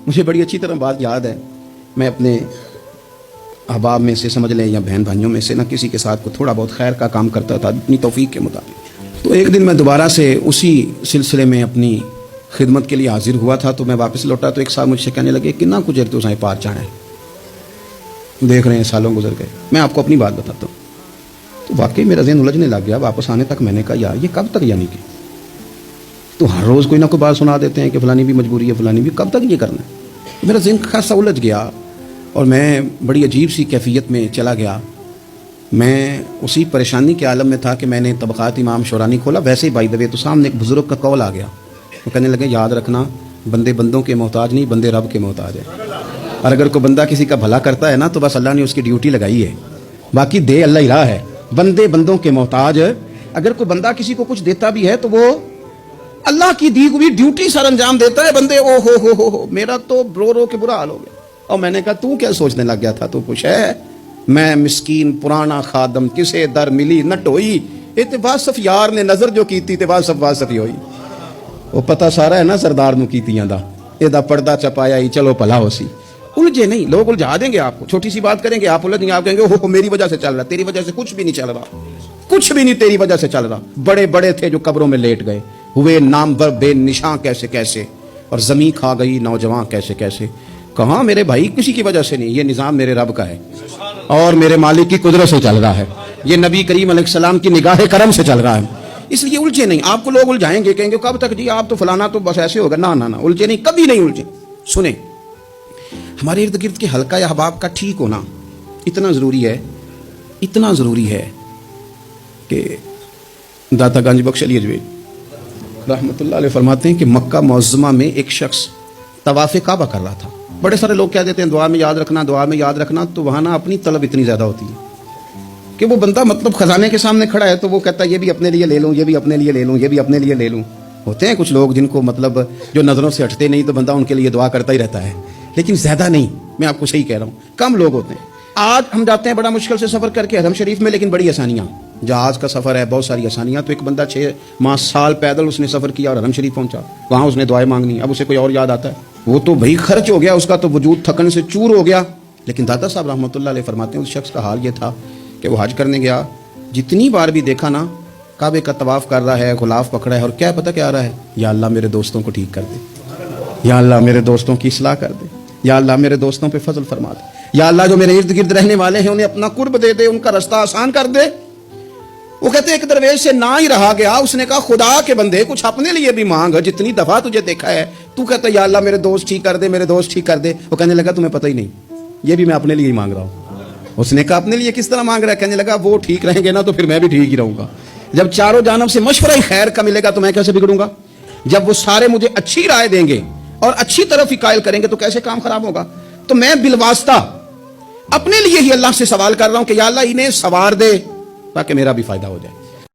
مجھے بڑی اچھی طرح بات یاد ہے، میں اپنے احباب میں سے سمجھ لیں یا بہن بھائیوں میں سے نہ کسی کے ساتھ کو تھوڑا بہت خیر کا کام کرتا تھا اپنی توفیق کے مطابق. تو ایک دن میں دوبارہ سے اسی سلسلے میں اپنی خدمت کے لیے حاضر ہوا تھا. تو میں واپس لوٹا تو ایک صاحب مجھ سے کہنے لگے کتنا کچھ تو سائیں پار چاہیں دیکھ رہے ہیں، سالوں گزر گئے. میں آپ کو اپنی بات بتاتا ہوں. تو واقعی میرا ذہن الجھنے لگ گیا. واپس آنے تک میں نے کہا یار یہ کب تک، یعنی کہ تو ہر روز کوئی نہ کوئی بات سنا دیتے ہیں کہ فلانی بھی مجبوری ہے، فلانی بھی، کب تک یہ کرنا ہے. میرا ذہن خاصا الجھ گیا اور میں بڑی عجیب سی کیفیت میں چلا گیا. میں اسی پریشانی کے عالم میں تھا کہ میں نے طبقات امام شورانی کھولا. ویسے ہی بائی دا وے تو سامنے ایک بزرگ کا قول آ گیا. وہ کہنے لگے یاد رکھنا بندے بندوں کے محتاج نہیں، بندے رب کے محتاج ہیں. اور اگر کوئی بندہ کسی کا بھلا کرتا ہے نا تو بس اللہ نے اس کی ڈیوٹی لگائی ہے، باقی دے اللہ ہی راہ ہے. بندے بندوں کے محتاج. اگر کوئی بندہ کسی کو کچھ دیتا بھی ہے تو وہ اللہ کی دی ہوئی ڈیوٹی سر انجام دیتا ہے. بندے او ہو میرا تو رو رو کے برا حال ہو گیا. اور میں نے کہا تو کیا سوچنے لگ گیا تھا؟ تو کچھ ہے، میں مسکین پرانا خادم کسے در ملی نہ ٹوئی، اتباس یار نے نظر جو کیتی اتباس واسفی ہوئی. وہ پتہ سارا ہے نا سردار نو کیتیاں دا، یہ پردہ چپایا ہی چلو پلا ہو سی. الجھے نہیں، لوگ الجھا دیں گے آپ کو. چھوٹی سی بات کریں گے آپ الجھ گے، آپ کہیں گے اوہ میری وجہ سے چل رہا. تیری وجہ سے کچھ بھی نہیں چل رہا، کچھ بھی نہیں تیری وجہ سے چل رہا. بڑے بڑے تھے جو قبروں میں لیٹ گئے، ہوئے نامور بے نشاں کیسے کیسے، اور زمین کھا گئی نوجوان کیسے کیسے. کہاں میرے بھائی کسی کی وجہ سے نہیں، یہ نظام میرے رب کا ہے اور میرے مالک کی قدرت سے چل رہا ہے. یہ نبی کریم علیہ السلام کی نگاہ کرم سے چل رہا ہے. اس لیے الجھے نہیں. آپ کو لوگ الجھائیں گے، کہیں گے کب تک جی آپ تو فلانا تو بس ایسے ہوگا. نہ الجھے نہیں، کبھی نہیں الجھے. سنیں، ہمارے ارد گرد کے حلقہ یا احباب کا ٹھیک ہونا اتنا ضروری ہے، اتنا ضروری ہے کہ داتا گنج بخش علی اجویری رحمۃ اللہ علیہ فرماتے ہیں کہ مکہ معظمہ میں ایک شخص طواف کعبہ کر رہا تھا. بڑے سارے لوگ کہہ دیتے ہیں دعا میں یاد رکھنا، دعا میں یاد رکھنا. تو وہاں نا اپنی طلب اتنی زیادہ ہوتی ہے کہ وہ بندہ مطلب خزانے کے سامنے کھڑا ہے تو وہ کہتا ہے یہ بھی اپنے لیے لے لوں، یہ بھی اپنے لیے لے لوں، یہ بھی اپنے لیے لے لوں. ہوتے ہیں کچھ لوگ جن کو مطلب جو نظروں سے ہٹتے نہیں تو بندہ ان کے لیے دعا کرتا ہی رہتا ہے، لیکن زیادہ نہیں. میں آپ کو صحیح کہہ رہا ہوں، کم لوگ ہوتے ہیں. آج ہم جاتے ہیں بڑا مشکل سے سفر کر کے حرم شریف میں، لیکن بڑی آسانیاں، جہاز کا سفر ہے، بہت ساری آسانیاں. تو ایک بندہ 6 ماہ سال پیدل اس نے سفر کیا اور حرم شریف پہنچا. وہاں اس نے دعائیں مانگنی. اب اسے کوئی اور یاد آتا ہے؟ وہ تو بھائی خرچ ہو گیا، اس کا تو وجود تھکن سے چور ہو گیا. لیکن داتا صاحب رحمۃ اللہ علیہ فرماتے ہیں اس شخص کا حال یہ تھا کہ وہ حج کرنے گیا، جتنی بار بھی دیکھا نا کعبے کا طواف کر رہا ہے، غلاف پکڑا ہے، اور کیا پتہ کیا آ رہا ہے؟ یا اللہ میرے دوستوں کو ٹھیک کر دے، یا اللہ میرے دوستوں کی اصلاح کر دے، یا اللہ میرے دوستوں پہ فضل فرما دے، یا اللہ جو میرے ارد گرد رہنے والے ہیں انہیں اپنا قرب دے دے، ان کا رستہ آسان کر دے. وہ کہتے ایک درویش سے نہ ہی رہا گیا. اس نے کہا خدا کے بندے کچھ اپنے لیے بھی مانگ، جتنی دفعہ تجھے دیکھا ہے تو کہتا ہے یا اللہ میرے دوست ٹھیک کر دے، میرے دوست ٹھیک کر دے. وہ کہنے لگا تمہیں پتہ ہی نہیں، یہ بھی میں اپنے لیے ہی مانگ رہا ہوں. اس نے کہا اپنے لیے کس طرح مانگ رہا ہے؟ کہنے لگا وہ ٹھیک رہیں گے نا تو پھر میں بھی ٹھیک ہی رہوں گا. جب چاروں جانب سے مشورہ ہی خیر کا ملے گا تو میں کیسے بگڑوں گا؟ جب وہ سارے مجھے اچھی رائے دیں گے اور اچھی طرف ہی قائل کریں گے تو کیسے کام خراب ہوگا؟ تو میں بالواسطہ اپنے لیے ہی اللہ سے سوال کر رہا ہوں کہ یا اللہ انہیں سوار دے تاکہ میرا بھی فائدہ ہو جائے.